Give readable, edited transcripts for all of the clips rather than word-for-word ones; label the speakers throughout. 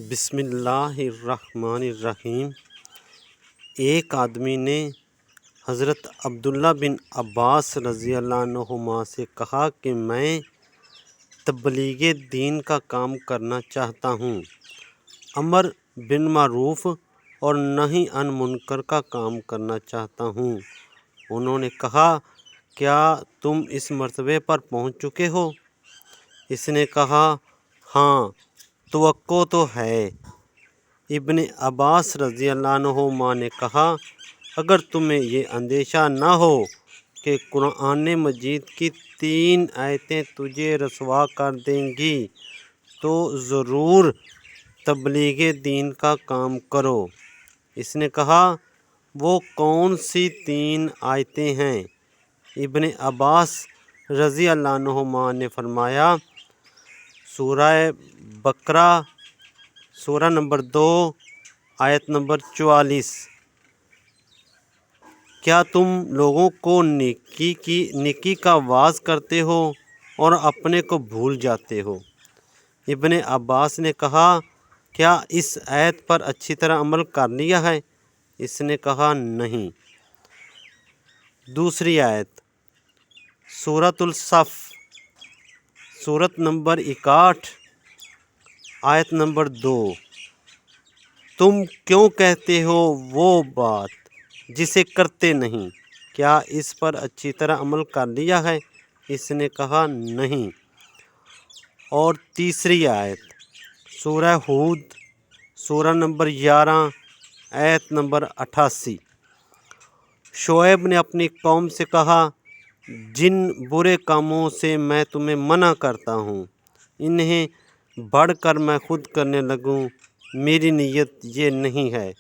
Speaker 1: بسم اللہ الرحمن الرحیم۔ ایک آدمی نے حضرت عبداللہ بن عباس رضی اللہ عنہما سے کہا کہ میں تبلیغ دین کا کام کرنا چاہتا ہوں، امر بالمعروف اور نہی عن منکر کا کام کرنا چاہتا ہوں۔ انہوں نے کہا، کیا تم اس مرتبے پر پہنچ چکے ہو؟ اس نے کہا، ہاں، توقع تو ہے۔ ابن عباس رضی اللہ عنہما نے کہا، اگر تمہیں یہ اندیشہ نہ ہو کہ قرآن مجید کی 3 آیتیں تجھے رسوا کر دیں گی تو ضرور تبلیغ دین کا کام کرو۔ اس نے کہا، وہ کون سی 3 آیتیں ہیں؟ ابن عباس رضی اللہ عنہما نے فرمایا، سورہ بقرہ سورہ نمبر 2 آیت نمبر 44۔ کیا تم لوگوں کو نیکی کا واز کرتے ہو اور اپنے کو بھول جاتے ہو؟ ابن عباس نے کہا، کیا اس آیت پر اچھی طرح عمل کر لیا ہے؟ اس نے کہا، نہیں۔ دوسری آیت سورۃ الصف سورت نمبر 61 آیت نمبر 2۔ تم کیوں کہتے ہو وہ بات جسے کرتے نہیں؟ کیا اس پر اچھی طرح عمل کر لیا ہے؟ اس نے کہا، نہیں۔ اور تیسری آیت سورہ ہود سورہ نمبر 11 آیت نمبر 88۔ شعیب نے اپنی قوم سے کہا، جن برے کاموں سے میں تمہیں منع کرتا ہوں انہیں بڑھ کر میں خود کرنے لگوں، میری نیت یہ نہیں ہے،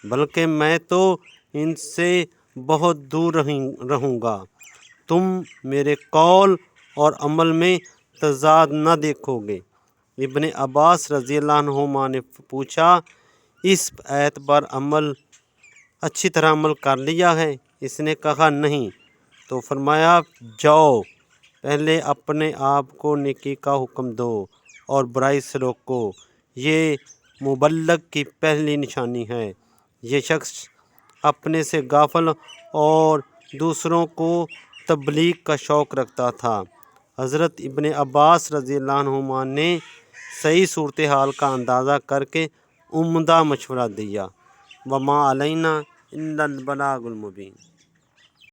Speaker 1: بلکہ میں تو ان سے بہت دور رہوں گا۔ تم میرے قول اور عمل میں تضاد نہ دیکھو گے۔ ابن عباس رضی اللہ عنہما نے پوچھا، اس آیت پر اچھی طرح عمل کر لیا ہے؟ اس نے کہا، نہیں۔ تو فرمایا، جاؤ، پہلے اپنے آپ کو نیکی کا حکم دو اور برائی سے روکو، یہ مبلغ کی پہلی نشانی ہے۔ یہ شخص اپنے سے غافل اور دوسروں کو تبلیغ کا شوق رکھتا تھا۔ حضرت ابن عباس رضی اللہ عنہما نے صحیح صورتحال کا اندازہ کر کے عمدہ مشورہ دیا۔ وما علینا الا البلاغ المبین۔